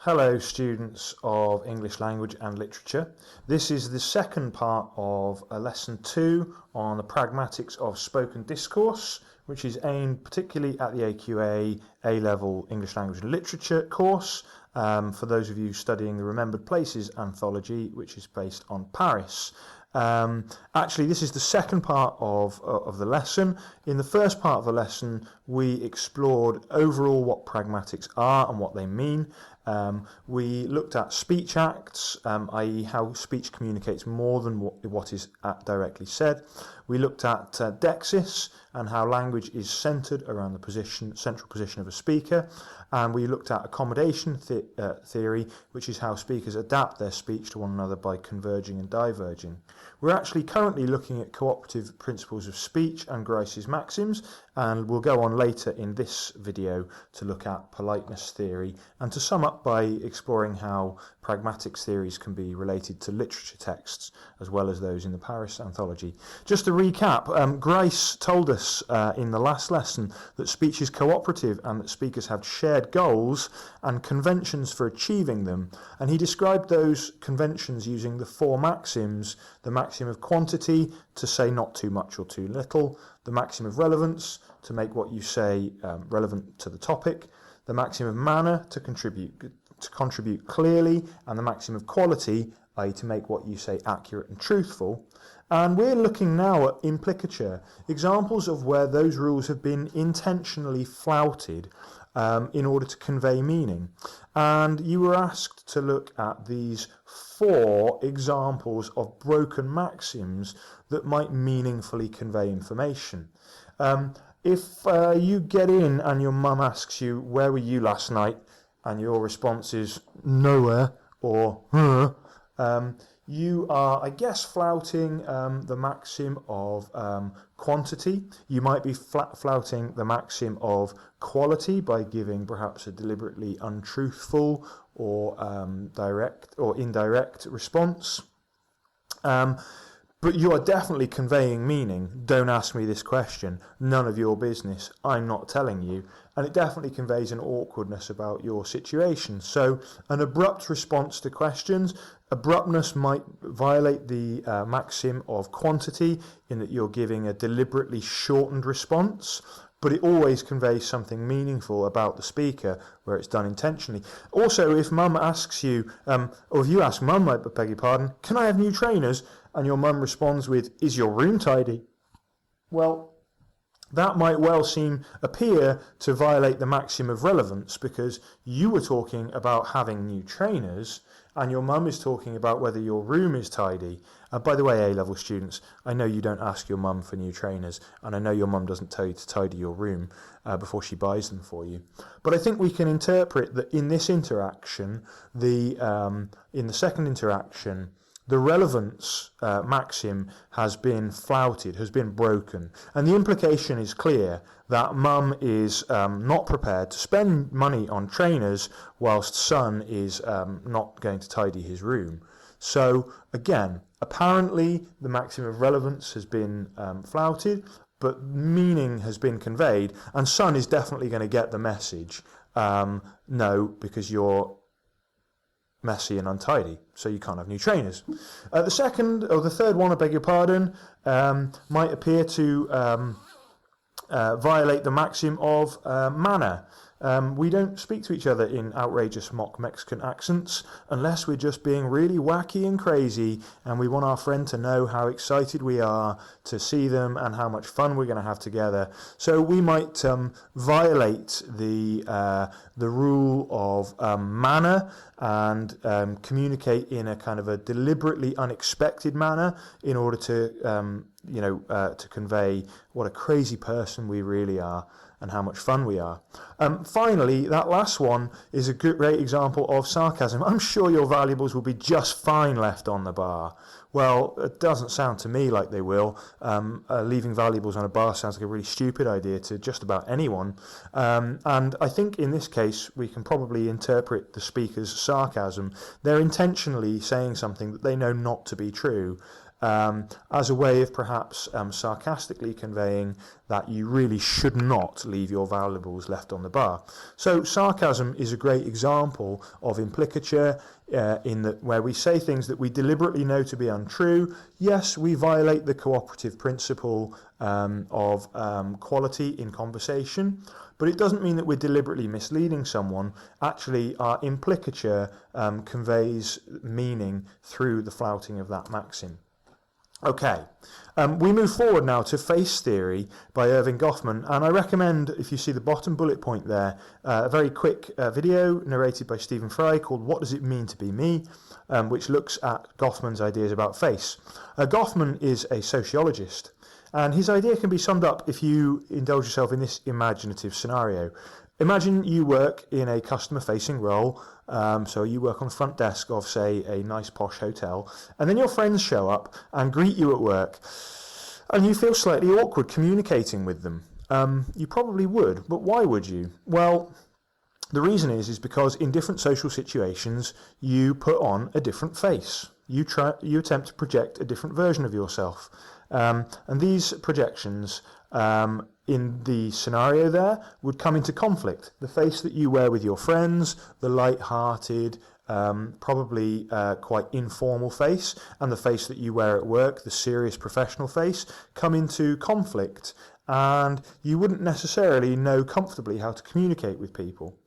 Hello students of English Language and Literature. This is the second part of lesson 2 on the pragmatics of spoken discourse, which is aimed particularly at the AQA A-level English Language and Literature course for those of you studying the Remembered Places anthology, which is based on Paris. Actually, this is the second part of the lesson. In the first part of the lesson, we explored overall what pragmatics are and what they mean. We looked at speech acts, i.e. how speech communicates more than what is directly said. We looked at dexis and how language is centered around the central position of a speaker. And we looked at accommodation theory, which is how speakers adapt their speech to one another by converging and diverging. We're actually currently looking at cooperative principles of speech and Grice's maxims, and we'll go on later in this video to look at politeness theory and to sum up by exploring how pragmatics theories can be related to literature texts as well as those in the Paris anthology. Just to recap, Grice told us in the last lesson that speech is cooperative and that speakers have shared goals and conventions for achieving them, and he described those conventions using the 4 maxims: the maxim of quantity, to say not too much or too little; the maxim of relevance, to make what you say relevant to the topic; the maxim of manner, to contribute clearly; and the maxim of quality, i.e. to make what you say accurate and truthful. And we're looking now at implicature, examples of where those rules have been intentionally flouted in order to convey meaning. And you were asked to look at these 4 examples of broken maxims that might meaningfully convey information. If you get in and your mum asks you, "Where were you last night?" and your response is "nowhere" or you are, I guess, flouting the maxim of quantity. You might be flouting the maxim of quality by giving perhaps a deliberately untruthful or direct or indirect response. But you are definitely conveying meaning. Don't ask me this question. None of your business. I'm not telling you. And it definitely conveys an awkwardness about your situation. So an abrupt response to questions. Abruptness might violate the maxim of quantity in that you're giving a deliberately shortened response, but it always conveys something meaningful about the speaker where it's done intentionally. Also, if mum asks you, or if you ask mum, I beg your pardon, "Can I have new trainers?" and your mum responds with, "Is your room tidy?" Well, that might well appear to violate the maxim of relevance, because you were talking about having new trainers and your mum is talking about whether your room is tidy. By the way, A-level students, I know you don't ask your mum for new trainers, and I know your mum doesn't tell you to tidy your room before she buys them for you. But I think we can interpret that in this interaction, in the second interaction, the relevance maxim has been flouted, has been broken. And the implication is clear that mum is not prepared to spend money on trainers whilst son is not going to tidy his room. So again, apparently the maxim of relevance has been flouted, but meaning has been conveyed, and son is definitely going to get the message. No, because you're messy and untidy, so you can't have new trainers. The third one, I beg your pardon, might appear to violate the maxim of manner. We don't speak to each other in outrageous mock Mexican accents unless we're just being really wacky and crazy and we want our friend to know how excited we are to see them and how much fun we're going to have together. So we might violate the rule of manner and communicate in a kind of a deliberately unexpected manner in order to to convey what a crazy person we really are and how much fun we are. Finally, that last one is a great example of sarcasm. "I'm sure your valuables will be just fine left on the bar." Well, it doesn't sound to me like they will. Leaving valuables on a bar sounds like a really stupid idea to just about anyone. And I think in this case, we can probably interpret the speaker's sarcasm. They're intentionally saying something that they know not to be true. as a way of perhaps sarcastically conveying that you really should not leave your valuables left on the bar. So sarcasm is a great example of implicature, where we say things that we deliberately know to be untrue. Yes, we violate the cooperative principle of quality in conversation, but it doesn't mean that we're deliberately misleading someone. Actually, our implicature conveys meaning through the flouting of that maxim. Okay, we move forward now to face theory by Erving Goffman, and I recommend, if you see the bottom bullet point there, a very quick video narrated by Stephen Fry called What Does It Mean to Be Me?, which looks at Goffman's ideas about face. Goffman is a sociologist, and his idea can be summed up if you indulge yourself in this imaginative scenario. Imagine you work in a customer-facing role, so you work on the front desk of, say, a nice posh hotel, and then your friends show up and greet you at work, and you feel slightly awkward communicating with them. You probably would, but why would you? Well, the reason is because in different social situations, you put on a different face. You attempt to project a different version of yourself. And these projections in the scenario there would come into conflict. The face that you wear with your friends, the light-hearted, probably quite informal face, and the face that you wear at work, the serious professional face, come into conflict, and you wouldn't necessarily know comfortably how to communicate with people.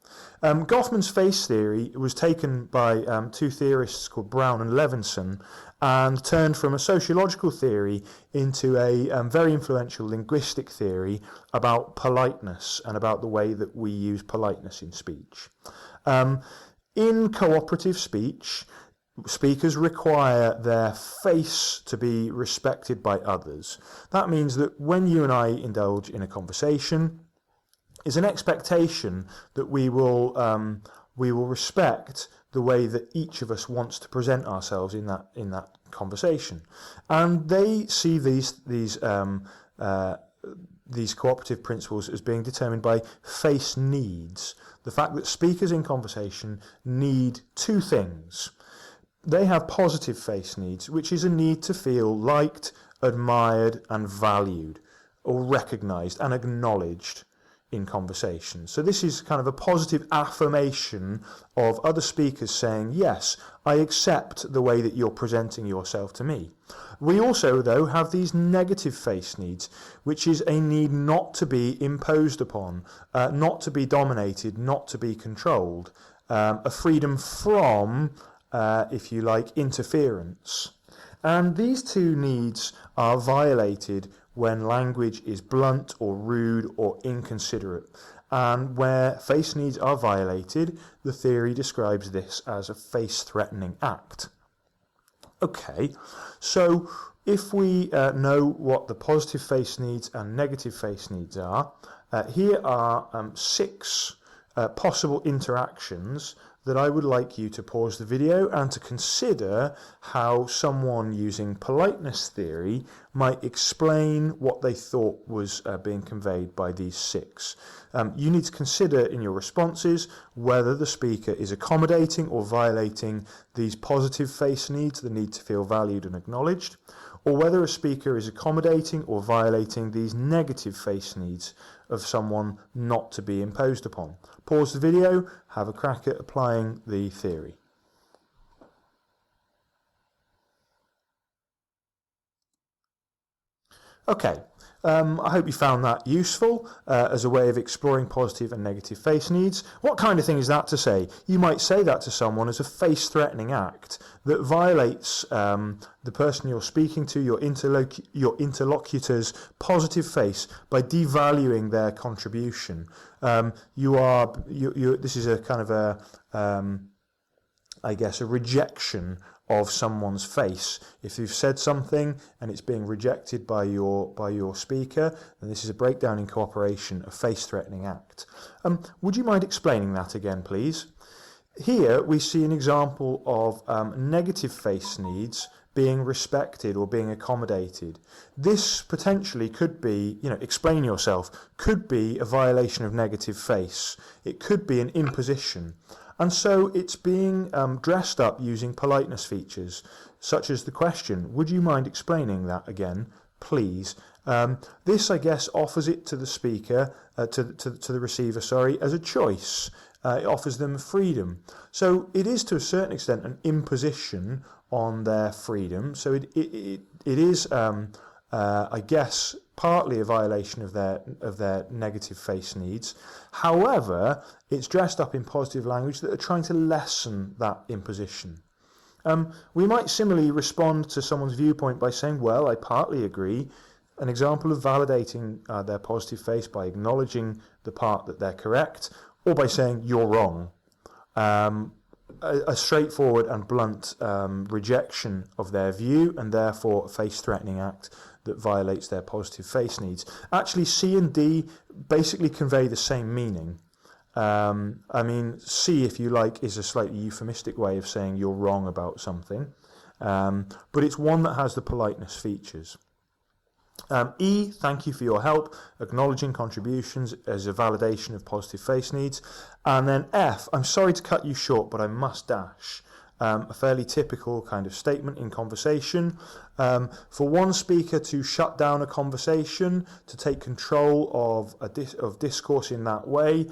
Goffman's face theory was taken by two theorists called Brown and Levinson, and turned from a sociological theory into a very influential linguistic theory about politeness and about the way that we use politeness in speech. In cooperative speech, speakers require their face to be respected by others. That means that when you and I indulge in a conversation, is an expectation that we will respect the way that each of us wants to present ourselves in that conversation, and they see these cooperative principles as being determined by face needs. The fact that speakers in conversation need two things. They have positive face needs, which is a need to feel liked, admired, and valued, or recognised and acknowledged in conversation. So this is kind of a positive affirmation of other speakers saying, yes, I accept the way that you're presenting yourself to me. We also, though, have these negative face needs, which is a need not to be imposed upon, not to be dominated, not to be controlled, a freedom from, if you like, interference. And these two needs are violated when language is blunt or rude or inconsiderate. And where face needs are violated, the theory describes this as a face-threatening act. Okay, so if we know what the positive face needs and negative face needs are, here are 6 possible interactions that I would like you to pause the video and to consider how someone using politeness theory might explain what they thought was being conveyed by these 6. You need to consider in your responses whether the speaker is accommodating or violating these positive face needs, the need to feel valued and acknowledged, or whether a speaker is accommodating or violating these negative face needs of someone not to be imposed upon. Pause the video, have a crack at applying the theory. Okay, I hope you found that useful as a way of exploring positive and negative face needs. What kind of thing is that to say? You might say that to someone as a face-threatening act that violates the person you're speaking to, your interlocutor's positive face, by devaluing their contribution. This is a kind of a rejection of someone's face. If you've said something and it's being rejected by your speaker, then this is a breakdown in cooperation, a face-threatening act. Would you mind explaining that again, please? Here we see an example of negative face needs being respected or being accommodated. This potentially could be, explain yourself, could be a violation of negative face. It could be an imposition. And so it's being dressed up using politeness features, such as the question, would you mind explaining that again, please? This, I guess, offers it to the speaker, to the receiver, sorry, as a choice. It offers them freedom. So it is, to a certain extent, an imposition on their freedom. So it is, I guess, partly a violation of their negative face needs. However, it's dressed up in positive language that are trying to lessen that imposition. We might similarly respond to someone's viewpoint by saying, well, I partly agree. An example of validating their positive face by acknowledging the part that they're correct, or by saying, you're wrong. A straightforward and blunt rejection of their view, and therefore a face-threatening act that violates their positive face needs. Actually, C and D basically convey the same meaning. I mean, C, if you like, is a slightly euphemistic way of saying you're wrong about something, but it's one that has the politeness features. E, thank you for your help, acknowledging contributions as a validation of positive face needs. And then F, I'm sorry to cut you short, but I must dash. A fairly typical kind of statement in conversation. For one speaker to shut down a conversation, to take control of discourse in that way,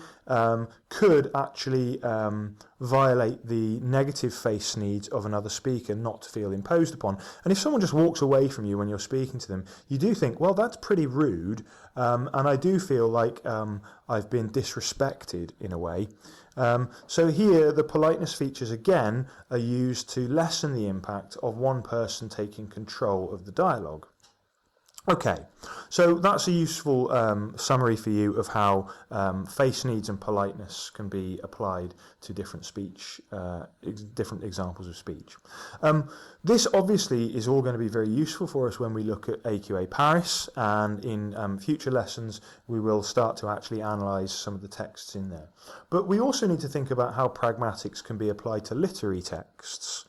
could actually violate the negative face needs of another speaker not to feel imposed upon. And if someone just walks away from you when you're speaking to them, you do think, well, that's pretty rude, and I do feel like I've been disrespected in a way. So here the politeness features again are used to lessen the impact of one person taking control of the dialogue. Okay, so that's a useful summary for you of how face needs and politeness can be applied to different speech, different examples of speech. This obviously is all going to be very useful for us when we look at AQA Paris, and in future lessons we will start to actually analyse some of the texts in there. But we also need to think about how pragmatics can be applied to literary texts.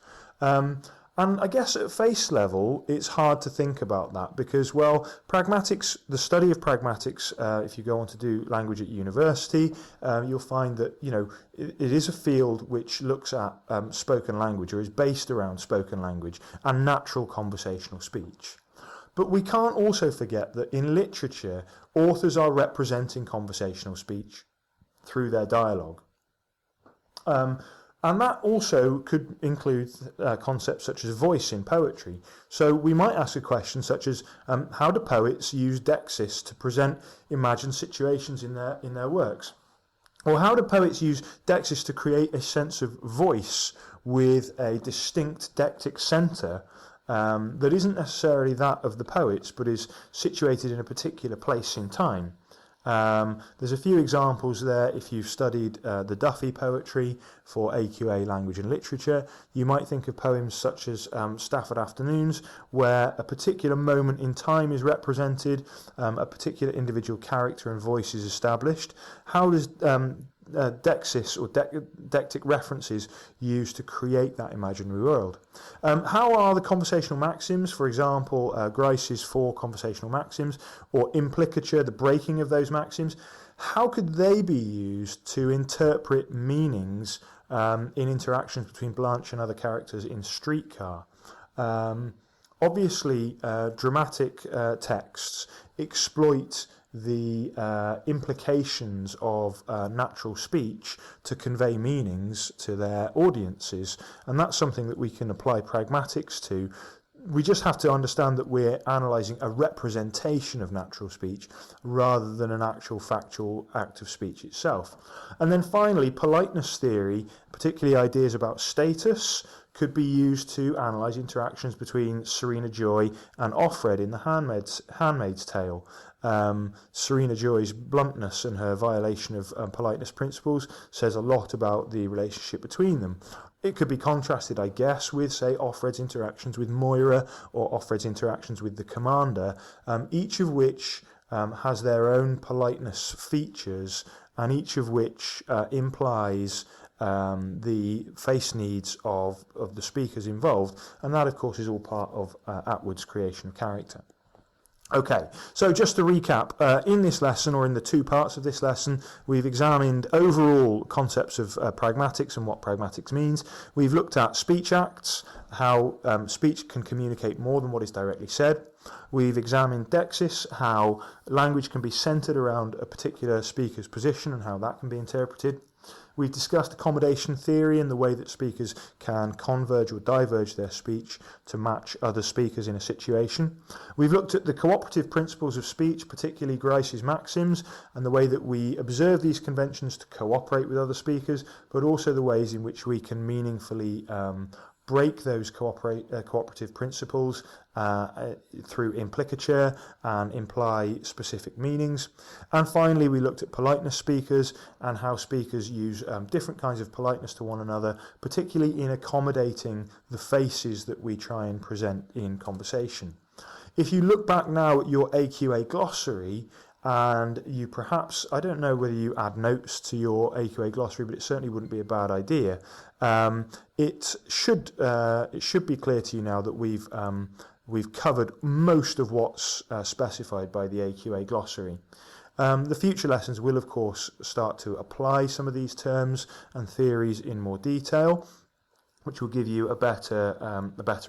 And I guess at face level, it's hard to think about that because, well, pragmatics, the study of pragmatics, if you go on to do language at university, you'll find that, you know, it is a field which looks at spoken language, or is based around spoken language and natural conversational speech. But we can't also forget that in literature, authors are representing conversational speech through their dialogue. And that also could include concepts such as voice in poetry. So we might ask a question such as, how do poets use deixis to present imagined situations in their works? Or how do poets use deixis to create a sense of voice with a distinct deictic centre that isn't necessarily that of the poets, but is situated in a particular place in time? There's a few examples there. If you've studied the Duffy poetry for AQA language and literature, you might think of poems such as Stafford Afternoons, where a particular moment in time is represented, a particular individual character and voice is established. How does deixis or deictic references used to create that imaginary world? How are the conversational maxims, for example, Grice's 4 conversational maxims, or Implicature, the breaking of those maxims, how could they be used to interpret meanings in interactions between Blanche and other characters in Streetcar? Obviously, dramatic texts exploit the implications of natural speech to convey meanings to their audiences, and that's something that we can apply pragmatics to. We just have to understand that we're analysing a representation of natural speech rather than an actual factual act of speech itself. And then finally, politeness theory, particularly ideas about status, could be used to analyse interactions between Serena Joy and Offred in The Handmaid's Tale. Serena Joy's bluntness and her violation of politeness principles says a lot about the relationship between them. It could be contrasted, I guess, with, say, Offred's interactions with Moira or Offred's interactions with the commander, each of which has their own politeness features, and each of which implies the face needs of the speakers involved, and that, of course, is all part of Atwood's creation of character. Okay, so just to recap, in this lesson, or in the two parts of this lesson, we've examined overall concepts of pragmatics and what pragmatics means. We've looked at speech acts, how speech can communicate more than what is directly said. We've examined dexis, how language can be centered around a particular speaker's position and how that can be interpreted. We've discussed accommodation theory and the way that speakers can converge or diverge their speech to match other speakers in a situation. We've looked at the cooperative principles of speech, particularly Grice's maxims, and the way that we observe these conventions to cooperate with other speakers, but also the ways in which we can meaningfully break those cooperative principles through implicature and imply specific meanings. And finally, we looked at politeness speakers and how speakers use different kinds of politeness to one another, particularly in accommodating the faces that we try and present in conversation. If you look back now at your AQA glossary, and you perhaps, I don't know whether you add notes to your AQA glossary, but it certainly wouldn't be a bad idea. It should be clear to you now that we've covered most of what's specified by the AQA glossary. The future lessons will, of course, start to apply some of these terms and theories in more detail, which will give you a better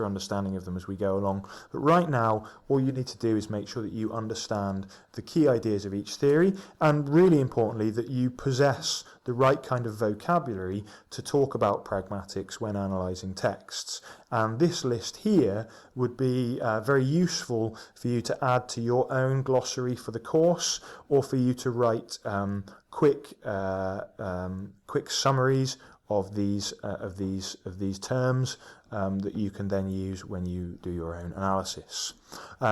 understanding of them as we go along. But right now, all you need to do is make sure that you understand the key ideas of each theory, and really importantly, that you possess the right kind of vocabulary to talk about pragmatics when analysing texts. And this list here would be very useful for you to add to your own glossary for the course, or for you to write quick summaries of these terms that you can then use when you do your own analysis.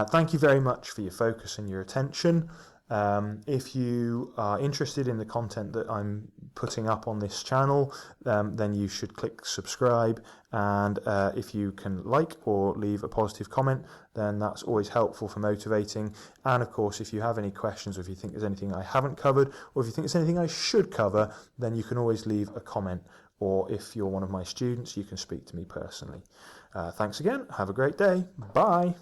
Thank you very much for your focus and your attention. If you are interested in the content that I'm putting up on this channel, then you should click subscribe, and if you can like or leave a positive comment, then that's always helpful for motivating. And of course, if you have any questions, or if you think there's anything I haven't covered, or if you think there's anything I should cover, then you can always leave a comment, or if you're one of my students, you can speak to me personally. Thanks again, have a great day, bye.